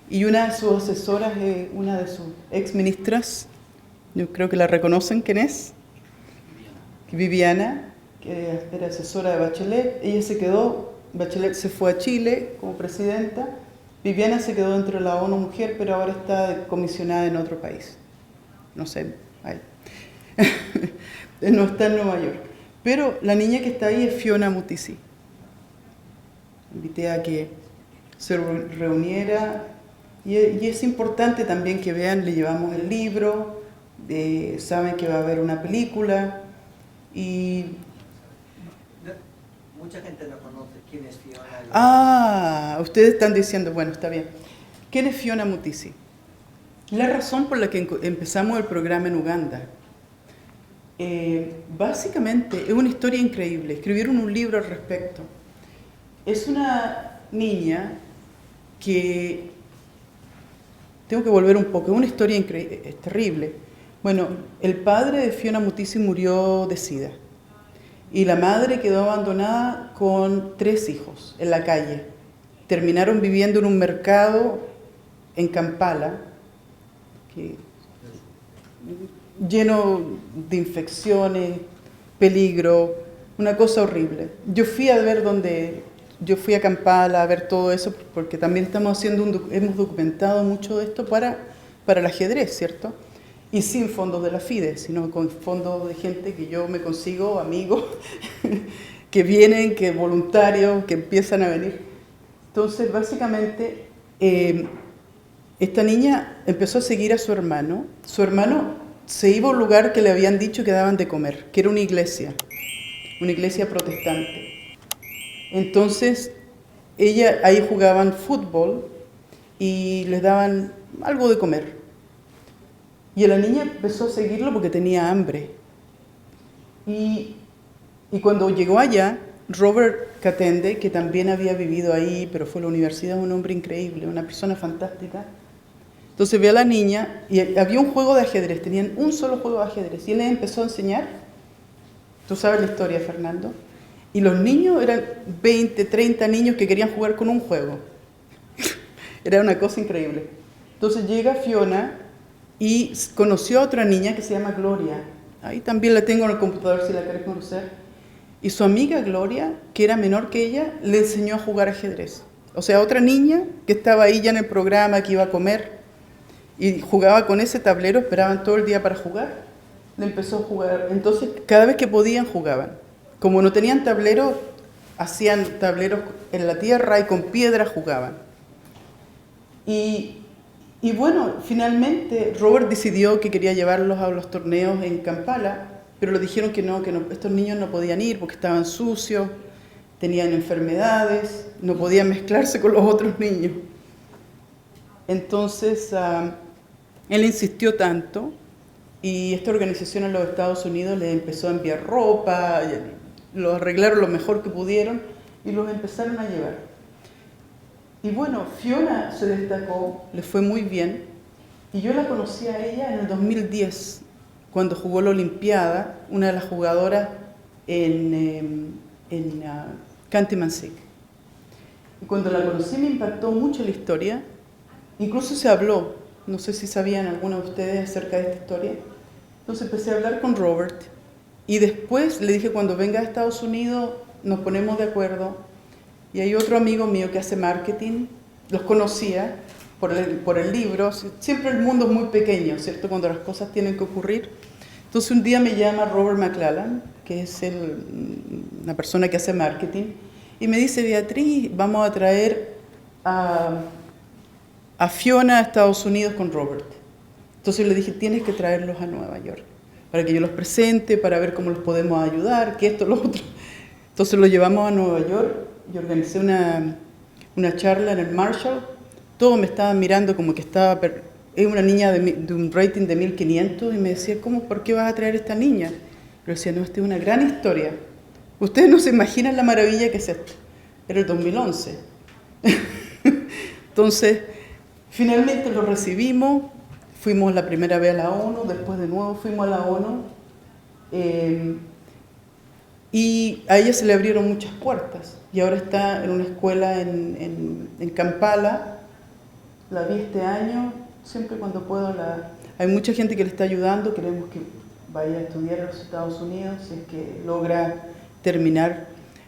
Y una de sus asesoras, una de sus ex ministras, yo creo que la reconocen, ¿quién es? Viviana, que era asesora de Bachelet. Ella se quedó, Bachelet se fue a Chile como presidenta, Viviana se quedó dentro de la ONU Mujer, pero ahora está comisionada en otro país. No sé, ahí. No está en Nueva York. Pero la niña que está ahí es Fiona Mutisi. Invité a que se reuniera y es importante también que vean, le llevamos el libro, saben que va a haber una película y... Mucha gente no conoce quién es Fiona. Ah, ustedes están diciendo, bueno, está bien. ¿Quién es Fiona Mutisi? La razón por la que empezamos el programa en Uganda, básicamente es una historia increíble. Escribieron un libro al respecto. Es una niña que... Tengo que volver un poco, es una historia increíble, es terrible. Bueno, el padre de Fiona Mutisi murió de SIDA y la madre quedó abandonada con 3 hijos en la calle. Terminaron viviendo en un mercado en Kampala, lleno de infecciones, peligro, una cosa horrible. Yo fui a Kampala a ver todo eso porque también hemos documentado mucho de esto para el ajedrez, ¿cierto? Y sin fondos de la FIDE, sino con fondos de gente que yo me consigo, amigos, que vienen, que voluntarios, que empiezan a venir. Entonces, básicamente, esta niña empezó a seguir a su hermano. Su hermano se iba a un lugar que le habían dicho que daban de comer, que era una iglesia protestante. Entonces, ahí jugaban fútbol y les daban algo de comer. Y la niña empezó a seguirlo porque tenía hambre. Y cuando llegó allá, Robert Katende, que también había vivido ahí, pero fue a la universidad, un hombre increíble, una persona fantástica. Entonces ve a la niña y había un juego de ajedrez, tenían un solo juego de ajedrez. Y él les empezó a enseñar. Tú sabes la historia, Fernando. Y los niños eran 20, 30 niños que querían jugar con un juego. Era una cosa increíble. Entonces llega Fiona y conoció a otra niña que se llama Gloria. Ahí también la tengo en el computador si la querés conocer. Y su amiga Gloria, que era menor que ella, le enseñó a jugar ajedrez. O sea, otra niña que estaba ahí ya en el programa, que iba a comer, y jugaba con ese tablero, esperaban todo el día para jugar, le empezó a jugar. Entonces, cada vez que podían, jugaban. Como no tenían tableros, hacían tableros en la tierra y con piedras jugaban. Y bueno, finalmente Robert decidió que quería llevarlos a los torneos en Kampala pero le dijeron que no, estos niños no podían ir porque estaban sucios, tenían enfermedades, no podían mezclarse con los otros niños. Entonces, él insistió tanto y esta organización en los Estados Unidos les empezó a enviar ropa, lo arreglaron lo mejor que pudieron y los empezaron a llevar. Y bueno, Fiona se destacó, le fue muy bien, y yo la conocí a ella en el 2010, cuando jugó la Olimpiada, una de las jugadoras en Khanty-Mansiysk. Y cuando la conocí me impactó mucho la historia, incluso se habló, no sé si sabían algunos de ustedes acerca de esta historia. Entonces empecé a hablar con Robert y después le dije, cuando venga a Estados Unidos nos ponemos de acuerdo. Y hay otro amigo mío que hace marketing, los conocía por el libro. Siempre el mundo es muy pequeño, ¿cierto? Cuando las cosas tienen que ocurrir. Entonces un día me llama Robert McClellan, que es una persona que hace marketing, y me dice, Beatriz, vamos a traer a Fiona a Estados Unidos con Robert. Entonces le dije, tienes que traerlos a Nueva York, para que yo los presente, para ver cómo los podemos ayudar, que esto, lo otro. Entonces los llevamos a Nueva York y organicé una charla en el Marshall. Todos me estaban mirando como que estaba... Es una niña de un rating de 1500 y me decía, ¿por qué vas a traer a esta niña? Yo decía, no, esta es una gran historia. Ustedes no se imaginan la maravilla que es esto. Era el 2011. Entonces, finalmente lo recibimos, fuimos la primera vez a la ONU, después de nuevo fuimos a la ONU, y a ella se le abrieron muchas puertas, y ahora está en una escuela en Kampala. La vi este año, siempre cuando puedo hay mucha gente que le está ayudando, queremos que vaya a estudiar en los Estados Unidos, si es que logra terminar.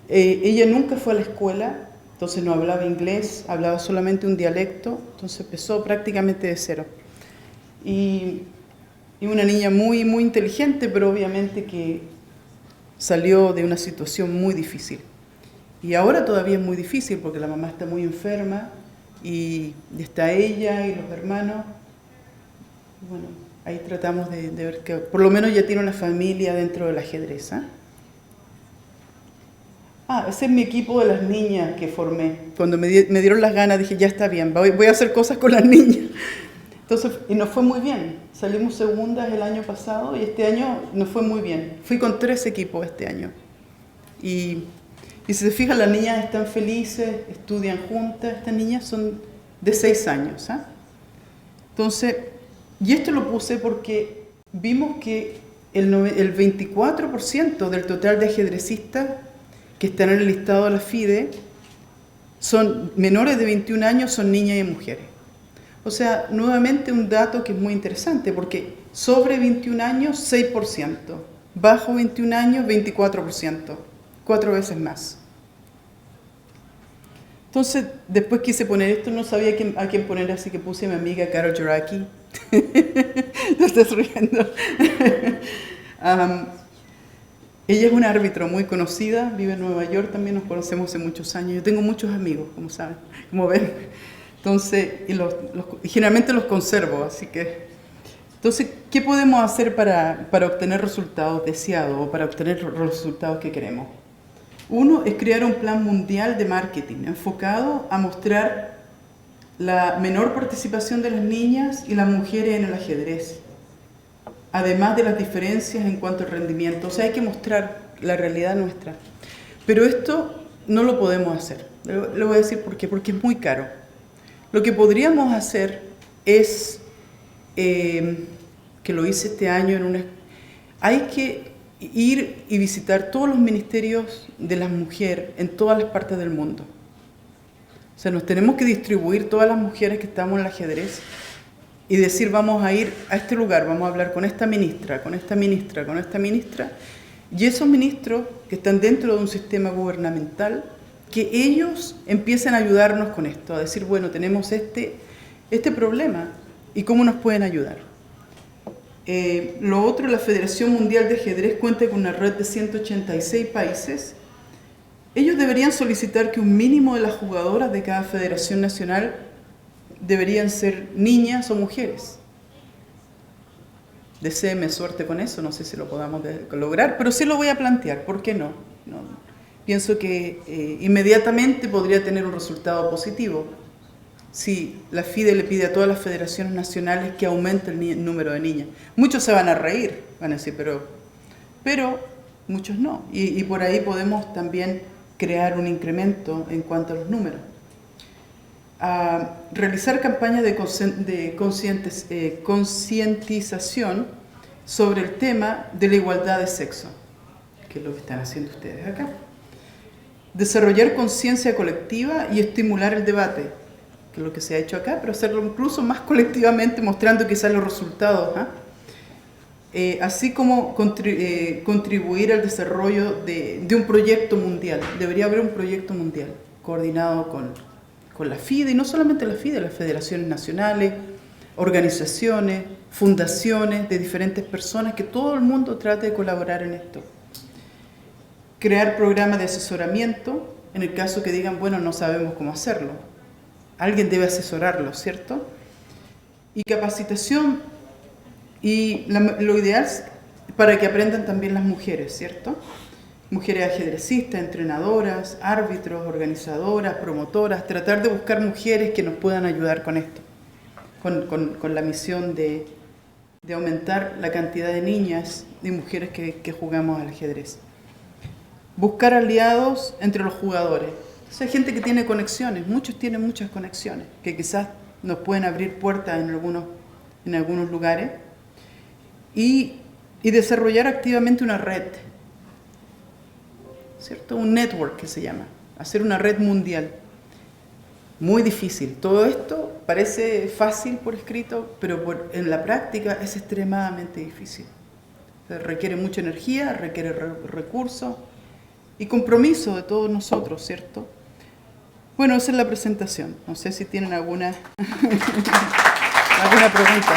Ella nunca fue a la escuela, entonces no hablaba inglés, hablaba solamente un dialecto, entonces empezó prácticamente de cero. Y una niña muy, muy inteligente, pero obviamente que salió de una situación muy difícil. Y ahora todavía es muy difícil porque la mamá está muy enferma y está ella y los hermanos. Bueno, ahí tratamos de ver que por lo menos ya tiene una familia dentro del ajedrez. Ese es mi equipo de las niñas que formé. Cuando me dieron las ganas dije, ya está bien, voy a hacer cosas con las niñas. Entonces, y nos fue muy bien. Salimos segundas el año pasado y este año nos fue muy bien. Fui con 3 equipos este año. Y si se fijan, las niñas están felices, estudian juntas. Estas niñas son de 6 años. Entonces, y esto lo puse porque vimos que el 24% del total de ajedrecistas que están en el listado de la FIDE son menores de 21 años, son niñas y mujeres. O sea, nuevamente un dato que es muy interesante, porque sobre 21 años, 6%, bajo 21 años, 24%, 4 veces más. Entonces, después quise poner esto, no sabía a quién poner, así que puse a mi amiga Carol Joraki. Te estás riendo. Ella es una árbitro muy conocida, vive en Nueva York, también nos conocemos hace muchos años. Yo tengo muchos amigos, como saben, como ven. Entonces, y generalmente los conservo, así que... Entonces, ¿qué podemos hacer para obtener resultados deseados o para obtener los resultados que queremos? Uno es crear un plan mundial de marketing enfocado a mostrar la menor participación de las niñas y las mujeres en el ajedrez, además de las diferencias en cuanto al rendimiento. O sea, hay que mostrar la realidad nuestra. Pero esto no lo podemos hacer. Le voy a decir por qué. Porque es muy caro. Lo que podríamos hacer es, que lo hice este año, hay que ir y visitar todos los ministerios de las mujeres en todas las partes del mundo. O sea, nos tenemos que distribuir todas las mujeres que estamos en el ajedrez y decir, vamos a ir a este lugar, vamos a hablar con esta ministra, con esta ministra, con esta ministra, y esos ministros que están dentro de un sistema gubernamental, que ellos empiecen a ayudarnos con esto, a decir, bueno, tenemos este problema, ¿y cómo nos pueden ayudar? Lo otro, la Federación Mundial de Ajedrez cuenta con una red de 186 países. Ellos deberían solicitar que un mínimo de las jugadoras de cada federación nacional deberían ser niñas o mujeres. Deséeme suerte con eso, no sé si lo podamos lograr, pero sí lo voy a plantear, ¿por qué no? Pienso que inmediatamente podría tener un resultado positivo si la FIDE le pide a todas las federaciones nacionales que aumente el número de niñas. Muchos se van a reír, van a decir, pero muchos no. Y por ahí podemos también crear un incremento en cuanto a los números. Realizar campañas de concientización sobre el tema de la igualdad de sexo, que es lo que están haciendo ustedes acá. Desarrollar conciencia colectiva y estimular el debate, que es lo que se ha hecho acá, pero hacerlo incluso más colectivamente, mostrando quizás los resultados, así como contribuir al desarrollo de un proyecto mundial. Debería haber un proyecto mundial coordinado con la FIDE, y no solamente la FIDE, las federaciones nacionales, organizaciones, fundaciones de diferentes personas, que todo el mundo trate de colaborar en esto. Crear programas de asesoramiento, en el caso que digan, bueno, no sabemos cómo hacerlo. Alguien debe asesorarlo, ¿cierto? Y capacitación, y lo ideal es para que aprendan también las mujeres, ¿cierto? Mujeres ajedrecistas, entrenadoras, árbitros, organizadoras, promotoras, tratar de buscar mujeres que nos puedan ayudar con esto, con la misión de aumentar la cantidad de niñas y mujeres que jugamos al ajedrez. Buscar aliados entre los jugadores. Entonces, hay gente que tiene conexiones, muchos tienen muchas conexiones, que quizás nos pueden abrir puertas en algunos lugares, y desarrollar activamente una red, ¿cierto? Un network que se llama, hacer una red mundial. Muy difícil. Todo esto parece fácil por escrito, pero en la práctica es extremadamente difícil. Requiere mucha energía, requiere recursos y compromiso de todos nosotros, ¿cierto? Bueno, esa es la presentación. No sé si tienen alguna pregunta.